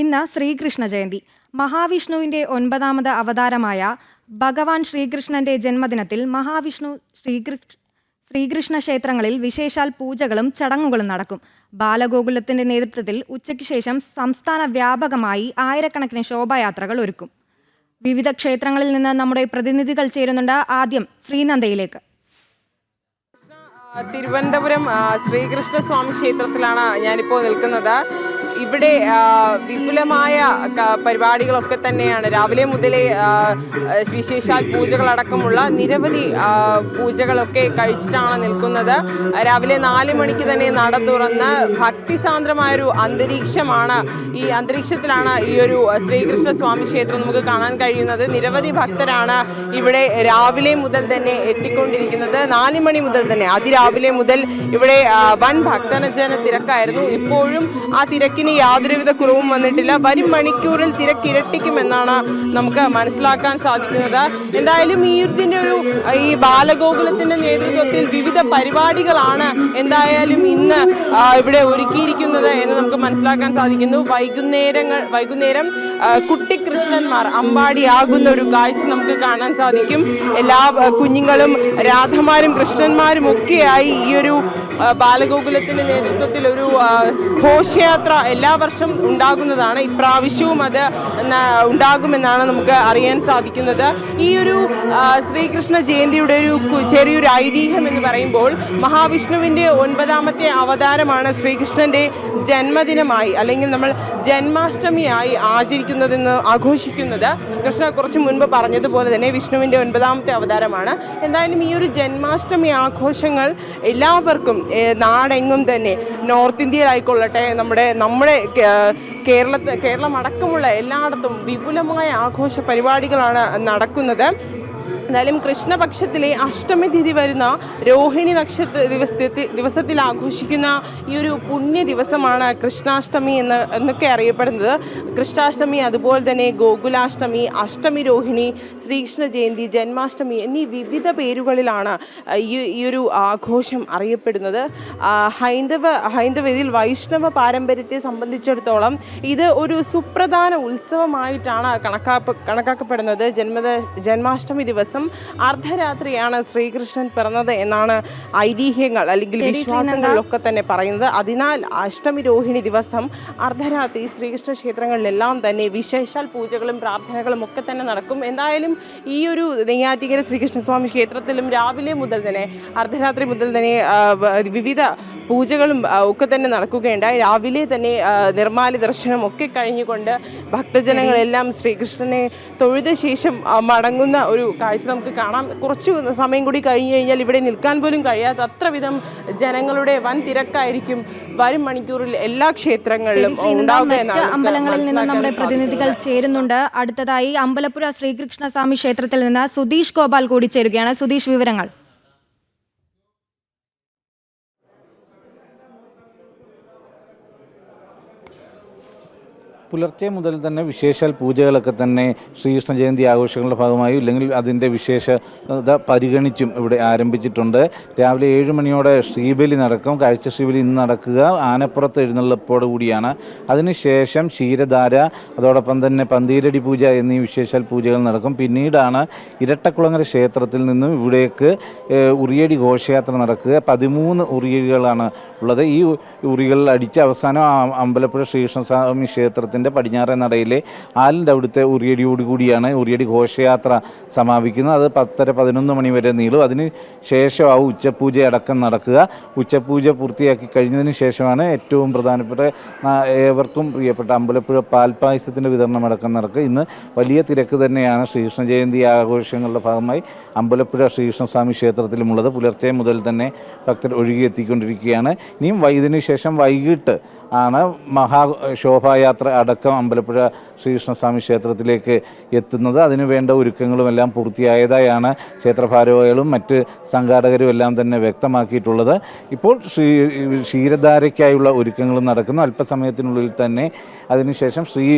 ഇന്ന് ശ്രീകൃഷ്ണ ജയന്തി. മഹാവിഷ്ണുവിന്റെ 9ാമത് അവതാരമായ ഭഗവാൻ ശ്രീകൃഷ്ണന്റെ ജന്മദിനത്തിൽ മഹാവിഷ്ണു ശ്രീകൃഷ്ണ ക്ഷേത്രങ്ങളിൽ വിശേഷാൽ പൂജകളും ചടങ്ങുകളും നടക്കും. ബാലഗോകുലത്തിന്റെ നേതൃത്വത്തിൽ ഉച്ചയ്ക്ക് ശേഷം സംസ്ഥാന വ്യാപകമായി ആയിരക്കണക്കിന് ശോഭായാത്രകൾ ഒരുക്കും. വിവിധ ക്ഷേത്രങ്ങളിൽ നിന്ന് നമ്മുടെ പ്രതിനിധികൾ ചേരുന്നുണ്ട്. ആദ്യം ശ്രീനന്ദയിലേക്ക്. തിരുവനന്തപുരം ശ്രീകൃഷ്ണ സ്വാമി ക്ഷേത്രത്തിലാണ് ഞാനിപ്പോൾ നിൽക്കുന്നത്. ഇവിടെ വിപുലമായ പരിപാടികളൊക്കെ തന്നെയാണ്. രാവിലെ മുതലേ വിശേഷാൽ പൂജകളടക്കമുള്ള നിരവധി പൂജകളൊക്കെ കഴിച്ചിട്ടാണ് നിൽക്കുന്നത്. രാവിലെ 4 മണിക്ക് തന്നെ നട തുറന്ന് ഭക്തിസാന്ദ്രമായൊരു അന്തരീക്ഷമാണ്. ഈ അന്തരീക്ഷത്തിലാണ് ഈ ഒരു ശ്രീകൃഷ്ണ സ്വാമി ക്ഷേത്രം നമുക്ക് കാണാൻ കഴിയുന്നത്. നിരവധി ഭക്തരാണ് ഇവിടെ രാവിലെ മുതൽ തന്നെ എത്തിക്കൊണ്ടിരിക്കുന്നത്. 4 മണി മുതൽ തന്നെ അതിരാവിലെ മുതൽ ഇവിടെ വൻ ഭക്തജന തിരക്കായിരുന്നു. ഇപ്പോഴും ആ തിരക്കിന് യാതൊരുവിധ കുറവും വന്നിട്ടില്ല. വരും മണിക്കൂറിൽ തിരക്കിരട്ടിക്കുമെന്നാണ് നമുക്ക് മനസ്സിലാക്കാൻ സാധിക്കുന്നത്. എന്തായാലും ഈ ബാലഗോകുലത്തിന്റെ നേതൃത്വത്തിൽ വിവിധ പരിപാടികളാണ് എന്തായാലും ഇന്ന് ഇവിടെ ഒരുക്കിയിരിക്കുന്നത് എന്ന് നമുക്ക് മനസ്സിലാക്കാൻ സാധിക്കുന്നു. വൈകുന്നേരം കുട്ടിക്കൃഷ്ണന്മാർ അമ്പാടിയാകുന്ന ഒരു കാഴ്ച നമുക്ക് കാണാൻ സാധിക്കും. എല്ലാ കുഞ്ഞുങ്ങളും രാധമാരും കൃഷ്ണന്മാരും ഒക്കെയായി ഈ ഒരു ബാലഗോകുലത്തിന്റെ നേതൃത്വത്തിൽ ഒരു ഘോഷയാത്ര എല്ലാ വർഷം ഉണ്ടാകുന്നതാണ്. ഇപ്രാവശ്യവും അത് ഉണ്ടാകുമെന്നാണ് നമുക്ക് അറിയാൻ സാധിക്കുന്നത്. ഈ ഒരു ശ്രീകൃഷ്ണ ജയന്തിയുടെ ഒരു ചെറിയൊരു ഐതിഹ്യം എന്ന് പറയുമ്പോൾ മഹാവിഷ്ണുവിൻ്റെ 9ാമത്തെ അവതാരമാണ് ശ്രീകൃഷ്ണന്റെ ജന്മദിനമായി അല്ലെങ്കിൽ നമ്മൾ ജന്മാഷ്ടമിയായി ആഘോഷിക്കുന്നത്. കൃഷ്ണ കുറച്ച് മുൻപ് പറഞ്ഞതുപോലെ തന്നെ വിഷ്ണുവിൻ്റെ 9ാമത്തെ അവതാരമാണ്. എന്തായാലും ഈ ഒരു ജന്മാഷ്ടമി ആഘോഷങ്ങൾ എല്ലാവർക്കും നാടെങ്ങും തന്നെ നോർത്ത് ഇന്ത്യയിലായിക്കൊള്ളട്ടെ നമ്മുടെ കേരളം അടക്കമുള്ള എല്ലായിടത്തും വിപുലമായ ആഘോഷ പരിപാടികളാണ് നടക്കുന്നത്. എന്നാലും കൃഷ്ണപക്ഷത്തിലെ അഷ്ടമി തിഥി വരുന്ന രോഹിണി ദിവസത്തിൽ ആഘോഷിക്കുന്ന ഈ ഒരു പുണ്യ ദിവസമാണ് കൃഷ്ണാഷ്ടമി എന്നൊക്കെ അറിയപ്പെടുന്നത്. കൃഷ്ണാഷ്ടമി, അതുപോലെ തന്നെ ഗോകുലാഷ്ടമി, അഷ്ടമി രോഹിണി, ശ്രീകൃഷ്ണ ജയന്തി, ജന്മാഷ്ടമി എന്നീ വിവിധ പേരുകളിലാണ് ഈ ഒരു ആഘോഷം അറിയപ്പെടുന്നത്. ഹൈന്ദവയിൽ വൈഷ്ണവ പാരമ്പര്യത്തെ സംബന്ധിച്ചിടത്തോളം ഇത് ഒരു സുപ്രധാന ഉത്സവമായിട്ടാണ് കണക്കാക്കപ്പെടുന്നത്. ജന്മാഷ്ടമി ദിവസം അർദ്ധരാത്രിയാണ് ശ്രീകൃഷ്ണൻ പിറന്നത് എന്നാണ് ഐതിഹ്യങ്ങൾ അല്ലെങ്കിൽ വിശ്വാസങ്ങളിലൊക്കെ തന്നെ പറയുന്നത്. അതിനാൽ അഷ്ടമി രോഹിണി ദിവസം അർദ്ധരാത്രി ശ്രീകൃഷ്ണ ക്ഷേത്രങ്ങളിലെല്ലാം തന്നെ വിശേഷാൽ പൂജകളും പ്രാർത്ഥനകളും ഒക്കെ തന്നെ നടക്കും. എന്തായാലും ഈ ഒരു നെയ്യാറ്റിൻകര ശ്രീകൃഷ്ണസ്വാമി ക്ഷേത്രത്തിലും രാവിലെ മുതൽ തന്നെ അർദ്ധരാത്രി മുതൽ തന്നെ വിവിധ പൂജകളും ഒക്കെ തന്നെ നടക്കുകയുണ്ടായി. രാവിലെ തന്നെ നിർമ്മാല്യ ദർശനം ഒക്കെ കഴിഞ്ഞുകൊണ്ട് ഭക്തജനങ്ങളെല്ലാം ശ്രീകൃഷ്ണനെ തൊഴുത ശേഷം മടങ്ങുന്ന ഒരു കാഴ്ച നമുക്ക് കാണാം. കുറച്ച് സമയം കൂടി കഴിഞ്ഞു കഴിഞ്ഞാൽ ഇവിടെ നിൽക്കാൻ പോലും കഴിയാത്ത അത്രവിധം ജനങ്ങളുടെ വൻ തിരക്കായിരിക്കും വരും മണിക്കൂറിൽ എല്ലാ ക്ഷേത്രങ്ങളിലും ഉണ്ടാവുക എന്നാണ്. അമ്പലങ്ങളിൽ നിന്ന് നമ്മുടെ പ്രതിനിധികൾ ചേരുന്നുണ്ട്. അടുത്തതായി അമ്പലപ്പുഴ ശ്രീകൃഷ്ണസ്വാമി ക്ഷേത്രത്തിൽ നിന്ന് സുധീഷ് ഗോപാൽ കൂടി ചേരുകയാണ്. സുധീഷ്, വിവരങ്ങൾ. പുലർച്ചെ മുതൽ തന്നെ വിശേഷാൽ പൂജകളൊക്കെ തന്നെ ശ്രീകൃഷ്ണ ജയന്തി ആഘോഷങ്ങളുടെ ഭാഗമായും ഇല്ലെങ്കിൽ അതിൻ്റെ വിശേഷത പരിഗണിച്ചും ഇവിടെ ആരംഭിച്ചിട്ടുണ്ട്. രാവിലെ 7 മണിയോടെ ശ്രീബലി നടക്കും. കാഴ്ച ശ്രീബലി ഇന്ന് നടക്കുക ആനപ്പുറത്ത് എഴുന്നള്ളപ്പോട് കൂടിയാണ്. അതിനുശേഷം ക്ഷീരധാര, അതോടൊപ്പം തന്നെ പന്തീരടി പൂജ എന്നീ വിശേഷാൽ പൂജകൾ നടക്കും. പിന്നീടാണ് ഇരട്ടക്കുളങ്ങര ക്ഷേത്രത്തിൽ നിന്നും ഇവിടേക്ക് ഉറിയടി ഘോഷയാത്ര നടക്കുക. 13 ഉറിയടികളാണ് ഉള്ളത്. ഈ ഉറികളിൽ അടിച്ച് അവസാനം അമ്പലപ്പുഴ ശ്രീകൃഷ്ണസ്വാമി ക്ഷേത്രത്തിൻ്റെ പടിഞ്ഞാറേ നടയിലെ ആലിൻ്റെ അവിടുത്തെ ഉറിയടിയോടുകൂടിയാണ് ഉറിയടി ഘോഷയാത്ര സമാപിക്കുന്നത്. അത് 10:30-11 മണി വരെ നീളും. അതിന് ശേഷമാവും ഉച്ചപൂജ അടക്കം നടക്കുക. ഉച്ചപൂജ പൂർത്തിയാക്കി കഴിഞ്ഞതിന് ശേഷമാണ് ഏറ്റവും പ്രധാനപ്പെട്ട ഏവർക്കും പ്രിയപ്പെട്ട അമ്പലപ്പുഴ പാൽപ്പായസത്തിൻ്റെ വിതരണം അടക്കം നടക്കുക. ഇന്ന് വലിയ തിരക്ക് തന്നെയാണ് ശ്രീകൃഷ്ണ ജയന്തി ആഘോഷങ്ങളുടെ ഭാഗമായി അമ്പലപ്പുഴ ശ്രീകൃഷ്ണസ്വാമി ക്ഷേത്രത്തിലുമുള്ളത്. പുലർച്ചെ മുതൽ തന്നെ ഭക്തർ ഒഴുകിയെത്തിക്കൊണ്ടിരിക്കുകയാണ്. ഇനിയും ഇതിനു ശേഷം വൈകിട്ട് ആണ് മഹാശോഭായാത്ര അടക്കം അമ്പലപ്പുഴ ശ്രീകൃഷ്ണസ്വാമി ക്ഷേത്രത്തിലേക്ക് എത്തുന്നത്. അതിനുവേണ്ട ഒരുക്കങ്ങളുമെല്ലാം പൂർത്തിയായതായാണ് ക്ഷേത്രഭാരവാഹികളും മറ്റ് സംഘാടകരും എല്ലാം തന്നെ വ്യക്തമാക്കിയിട്ടുള്ളത്. ഇപ്പോൾ ക്ഷീരധാരയ്ക്കായുള്ള ഒരുക്കങ്ങളും നടക്കുന്നു. അല്പസമയത്തിനുള്ളിൽ തന്നെ അതിനുശേഷം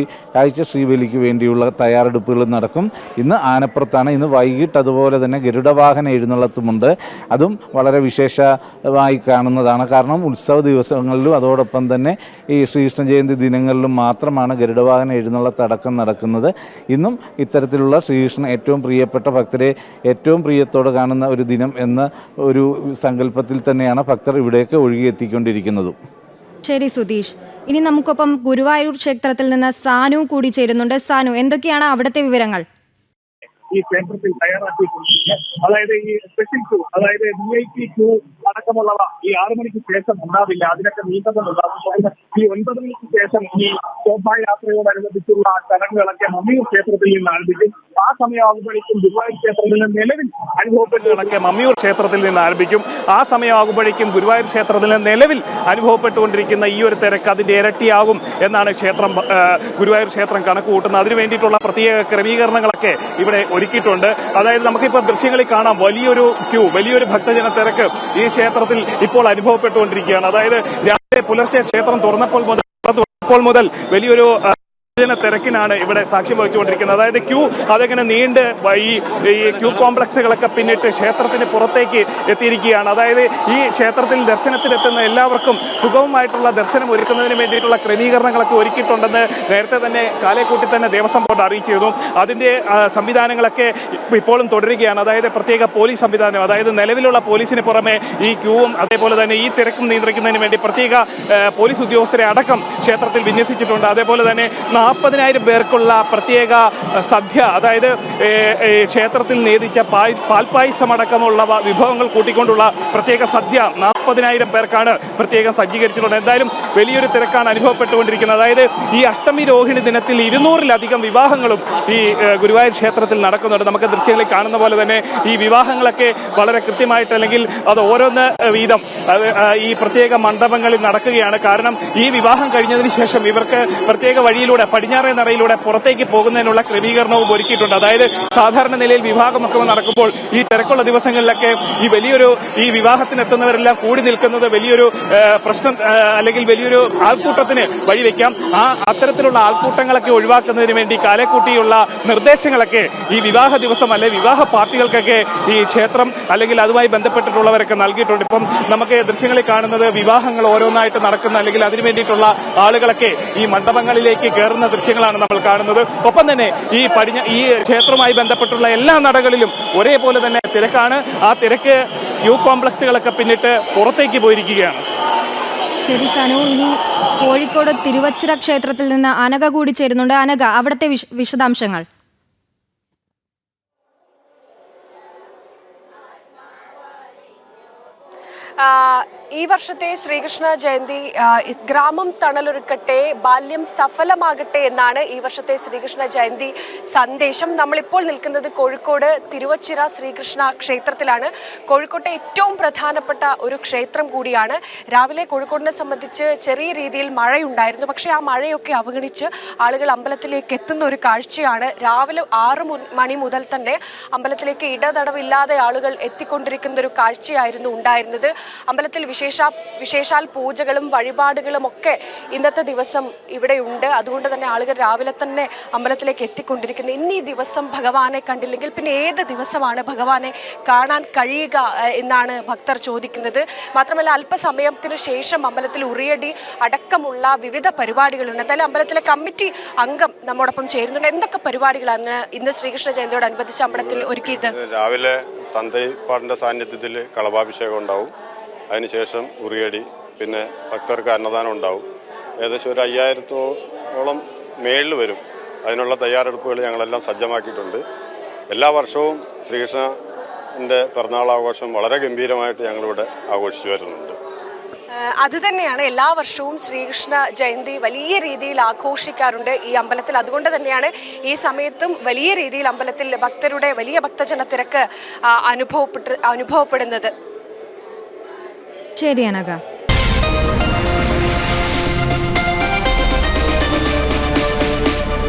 കാഴ്ച ശ്രീബലിക്ക് വേണ്ടിയുള്ള തയ്യാറെടുപ്പുകൾ നടക്കും. ഇന്ന് ആനപ്പുറത്താണ്. ഇന്ന് വൈകിട്ട് അതുപോലെ തന്നെ ഗരുഡവാഹന എഴുന്നള്ളത്തുമുണ്ട്. അതും വളരെ വിശേഷമായി കാണുന്നതാണ്. കാരണം ഉത്സവ ദിവസങ്ങളിലും അതോടൊപ്പം തന്നെ ഈ ശ്രീകൃഷ്ണ ജയന്തി ദിനങ്ങളിലും മാത്രം ശേഷമാണ് ഗരുഡവാഹന എഴുന്നള്ളത്തടക്കം നടക്കുന്നത്. ഇന്നും ഇത്തരത്തിലുള്ള ശ്രീകൃഷ്ണൻ ഏറ്റവും പ്രിയപ്പെട്ട ഭക്തരെ ഏറ്റവും പ്രിയത്തോടെ കാണുന്ന ഒരു ദിനം എന്ന ഒരു സങ്കല്പത്തിൽ തന്നെയാണ് ഭക്തർ ഇവിടേക്ക് ഒഴുകിയെത്തിക്കൊണ്ടിരിക്കുന്നതും. ശരി സുധീഷ്, ഇനി നമുക്കൊപ്പം ഗുരുവായൂർ ക്ഷേത്രത്തിൽ നിന്ന് സാനു കൂടി ചേരുന്നുണ്ട്. സാനു, എന്തൊക്കെയാണ് അവിടുത്തെ വിവരങ്ങൾ? ഈ ക്ഷേത്രത്തിൽ തയ്യാറാക്കിയിട്ടുണ്ട്. അതായത് ഈ സ്പെഷ്യൽ ക്യൂ, അതായത് VIP ക്യൂ അടക്കമുള്ളവ ഈ 6 മണിക്ക് ശേഷം ഉണ്ടാവില്ല. അതിനൊക്കെ നീക്കങ്ങളുണ്ടാകും. ഈ 9 മണിക്ക് ശേഷം ഈ ശോഭായാത്രയോടനുബന്ധിച്ചുള്ള ചടങ്ങുകളൊക്കെ മമ്മിയൂർ ക്ഷേത്രത്തിൽ നിന്ന് ആരംഭിക്കും. ആ സമയമാകുമ്പോഴേക്കും ഗുരുവായൂർ ക്ഷേത്രത്തിൽ നിന്ന് നിലവിൽ അനുഭവപ്പെട്ടുകളൊക്കെ മമ്മിയൂർ ക്ഷേത്രത്തിൽ നിന്ന് ആരംഭിക്കും. ആ സമയമാകുമ്പോഴേക്കും ഗുരുവായൂർ ക്ഷേത്രത്തിൽ നിന്ന് നിലവിൽ അനുഭവപ്പെട്ടുകൊണ്ടിരിക്കുന്ന ഈ ഒരു തിരക്ക് അതിന്റെ ഇരട്ടിയാകും എന്നാണ് ഗുരുവായൂർ ക്ഷേത്രം കണക്ക് കൂട്ടുന്നത്. അതിനു വേണ്ടിയിട്ടുള്ള പ്രത്യേക ക്രമീകരണങ്ങളൊക്കെ ഇവിടെ ഒരുക്കിയിട്ടുണ്ട്. അതായത് നമുക്കിപ്പോൾ ദൃശ്യങ്ങളിൽ കാണാം, വലിയൊരു ക്യൂ, വലിയൊരു ഭക്തജന തിരക്ക് ഈ ക്ഷേത്രത്തിൽ ഇപ്പോൾ അനുഭവപ്പെട്ടുകൊണ്ടിരിക്കുകയാണ്. അതായത് രാവിലെ പുലർച്ചെ ക്ഷേത്രം തുറന്നപ്പോൾ മുതൽ വലിയൊരു തിരക്കിനാണ് ഇവിടെ സാക്ഷ്യം വഹിച്ചുകൊണ്ടിരിക്കുന്നത്. അതായത് ക്യൂ അതെങ്ങനെ നീണ്ട് ഈ ക്യൂ കോംപ്ലക്സുകളൊക്കെ പിന്നിട്ട് ക്ഷേത്രത്തിന് പുറത്തേക്ക് എത്തിയിരിക്കുകയാണ്. അതായത് ഈ ക്ഷേത്രത്തിൽ ദർശനത്തിനെത്തുന്ന എല്ലാവർക്കും സുഗമമായിട്ടുള്ള ദർശനം ഒരുക്കുന്നതിന് വേണ്ടിയിട്ടുള്ള ക്രമീകരണങ്ങളൊക്കെ ഒരുക്കിയിട്ടുണ്ടെന്ന് നേരത്തെ തന്നെ കാലേക്കൂട്ടി തന്നെ ദേവസ്വം ബോർഡ് അറിയിച്ചിരുന്നു. അതിന്റെ സംവിധാനങ്ങളൊക്കെ ഇപ്പോഴും തുടരുകയാണ്. അതായത് പ്രത്യേക പോലീസ് സംവിധാനം, അതായത് നിലവിലുള്ള പോലീസിന് പുറമെ ഈ ക്യൂവും അതേപോലെ തന്നെ ഈ തിരക്കും നിയന്ത്രിക്കുന്നതിന് വേണ്ടി പ്രത്യേക പോലീസ് ഉദ്യോഗസ്ഥരെ അടക്കം ക്ഷേത്രത്തിൽ വിന്യസിച്ചിട്ടുണ്ട്. അതേപോലെ തന്നെ 40,000 പേർക്കുള്ള പ്രത്യേക സദ്യ, അതായത് ക്ഷേത്രത്തിൽ നേദിച്ച പാൽപ്പായസം അടക്കമുള്ള വിഭവങ്ങൾ കൂട്ടിക്കൊണ്ടുള്ള പ്രത്യേക സദ്യ 40,000 പേർക്കാണ് പ്രത്യേകം സജ്ജീകരിച്ചിട്ടുള്ളത്. എന്തായാലും വലിയൊരു തിരക്കാണ് അനുഭവപ്പെട്ടുകൊണ്ടിരിക്കുന്നത്. അതായത് ഈ അഷ്ടമി രോഹിണി ദിനത്തിൽ 200-ലധികം വിവാഹങ്ങളും ഈ ഗുരുവായൂർ ക്ഷേത്രത്തിൽ നടക്കുന്നുണ്ട്. നമുക്ക് ദൃശ്യങ്ങളിൽ കാണുന്ന പോലെ തന്നെ ഈ വിവാഹങ്ങളൊക്കെ വളരെ കൃത്യമായിട്ട്, അല്ലെങ്കിൽ അത് ഓരോന്ന് വീതം ഈ പ്രത്യേക മണ്ഡപങ്ങളിൽ നടക്കുകയാണ്. കാരണം ഈ വിവാഹം കഴിഞ്ഞതിന് ശേഷം ഇവർക്ക് പ്രത്യേക വഴിയിലൂടെ, പടിഞ്ഞാറേ നടയിലൂടെ പുറത്തേക്ക് പോകുന്നതിനുള്ള ക്രമീകരണവും ഒരുക്കിയിട്ടുണ്ട്. അതായത് സാധാരണ നിലയിൽ വിവാഹമൊക്കെ നടക്കുമ്പോൾ ഈ തിരക്കുള്ള ദിവസങ്ങളിലൊക്കെ ഈ വിവാഹത്തിനെത്തുന്നവരെല്ലാം കൂടി നിൽക്കുന്നത് വലിയൊരു പ്രശ്നം, അല്ലെങ്കിൽ വലിയൊരു ആൾക്കൂട്ടത്തിന് വഴിവെക്കാം. അത്തരത്തിലുള്ള ആൾക്കൂട്ടങ്ങളൊക്കെ ഒഴിവാക്കുന്നതിന് വേണ്ടി കാലേക്കൂട്ടിയുള്ള നിർദ്ദേശങ്ങളൊക്കെ ഈ വിവാഹ ദിവസം അല്ലെങ്കിൽ വിവാഹ പാർട്ടികൾക്കൊക്കെ ഈ ക്ഷേത്രം അല്ലെങ്കിൽ അതുമായി ബന്ധപ്പെട്ടിട്ടുള്ളവരൊക്കെ നൽകിയിട്ടുണ്ട്. ഇപ്പം നമുക്ക് ദൃശ്യങ്ങളിൽ കാണുന്നത് വിവാഹങ്ങൾ ഓരോന്നായിട്ട് നടക്കുന്ന, അല്ലെങ്കിൽ അതിനു വേണ്ടിയിട്ടുള്ള ആളുകളൊക്കെ ഈ മണ്ഡപങ്ങളിലേക്ക് കയറുന്ന ദൃശ്യങ്ങളാണ് നമ്മൾ കാണുന്നത്. ഒപ്പം തന്നെ ഈ ക്ഷേത്രവുമായി ബന്ധപ്പെട്ടുള്ള എല്ലാ നടകളിലും ഒരേപോലെ തന്നെ തിരക്കാണ്. ആ തിരക്ക് ക്യൂ കോംപ്ലക്സുകളൊക്കെ പിന്നിട്ട് പുറത്തേക്ക് പോയിരിക്കുകയാണ്. ശരി സാനു, ഇനി കോഴിക്കോട് തിരുവച്ചിറ ക്ഷേത്രത്തിൽ നിന്ന് അനഘ കൂടി ചേരുന്നുണ്ട്. അനഘ, അവിടുത്തെ വിശദാംശങ്ങൾ. ഈ വർഷത്തെ ശ്രീകൃഷ്ണ ജയന്തി ഗ്രാമം തണലൊരുക്കട്ടെ, ബാല്യം സഫലമാകട്ടെ എന്നാണ് ഈ വർഷത്തെ ശ്രീകൃഷ്ണ ജയന്തി സന്ദേശം. നമ്മളിപ്പോൾ നിൽക്കുന്നത് കോഴിക്കോട് തിരുവച്ചിറ ശ്രീകൃഷ്ണ ക്ഷേത്രത്തിലാണ്. കോഴിക്കോട്ടെ ഏറ്റവും പ്രധാനപ്പെട്ട ഒരു ക്ഷേത്രം കൂടിയാണ്. രാവിലെ കോഴിക്കോടിനെ സംബന്ധിച്ച് ചെറിയ രീതിയിൽ മഴയുണ്ടായിരുന്നു. പക്ഷേ ആ മഴയൊക്കെ അവഗണിച്ച് ആളുകൾ അമ്പലത്തിലേക്ക് എത്തുന്ന ഒരു കാഴ്ചയാണ്. രാവിലെ 6 മണി മുതൽ തന്നെ അമ്പലത്തിലേക്ക് ഇടതടവില്ലാതെ ആളുകൾ എത്തിക്കൊണ്ടിരിക്കുന്ന ഒരു കാഴ്ചയായിരുന്നു ഉണ്ടായിരുന്നത്. അമ്പലത്തിൽ വിശേഷാൽ പൂജകളും വഴിപാടുകളും ഒക്കെ ഇന്നത്തെ ദിവസം ഇവിടെയുണ്ട്. അതുകൊണ്ട് തന്നെ ആളുകൾ രാവിലെ തന്നെ അമ്പലത്തിലേക്ക് എത്തിക്കൊണ്ടിരിക്കുന്നു. ഇന്ന് ഈ ദിവസം ഭഗവാനെ കണ്ടില്ലെങ്കിൽ പിന്നെ ഏത് ദിവസമാണ് ഭഗവാനെ കാണാൻ കഴിയുക എന്നാണ് ഭക്തർ ചോദിക്കുന്നത്. മാത്രമല്ല അല്പസമയത്തിന് ശേഷം അമ്പലത്തിൽ ഉറിയടി അടക്കമുള്ള വിവിധ പരിപാടികളുണ്ട്. എന്തായാലും അമ്പലത്തിലെ കമ്മിറ്റി അംഗം നമ്മോടൊപ്പം ചേരുന്നുണ്ട്. എന്തൊക്കെ പരിപാടികളാണ് ഇന്ന് ശ്രീകൃഷ്ണ ജയന്തിയോടനുബന്ധിച്ച് അമ്പലത്തിൽ ഒരുക്കിയത്? രാവിലെ തന്തൈപ്പാടിന്റെ സാന്നിധ്യത്തിൽ കളഭാഭിഷേകം ഉണ്ടാവും. അതിനുശേഷം ഉറിയടി, പിന്നെ ഭക്തർക്ക് അന്നദാനം ഉണ്ടാവും. ഏകദേശം ഒരു 5000-ഓളം മേളിൽ വരും. അതിനുള്ള തയ്യാറെടുപ്പുകൾ ഞങ്ങളെല്ലാം സജ്ജമാക്കിയിട്ടുണ്ട്. എല്ലാ വർഷവും ശ്രീകൃഷ്ണൻ്റെ പിറന്നാളാഘോഷം വളരെ ഗംഭീരമായിട്ട് ഞങ്ങളിവിടെ ആഘോഷിച്ചു വരുന്നുണ്ട്. അത് തന്നെയാണ്, എല്ലാ വർഷവും ശ്രീകൃഷ്ണ ജയന്തി വലിയ രീതിയിൽ ആഘോഷിക്കാറുണ്ട് ഈ അമ്പലത്തിൽ. അതുകൊണ്ട് തന്നെയാണ് ഈ സമയത്തും വലിയ രീതിയിൽ അമ്പലത്തിൽ ഭക്തരുടെ വലിയ ഭക്തജന തിരക്ക് അനുഭവപ്പെടുന്നത്. ശരി അനഘ.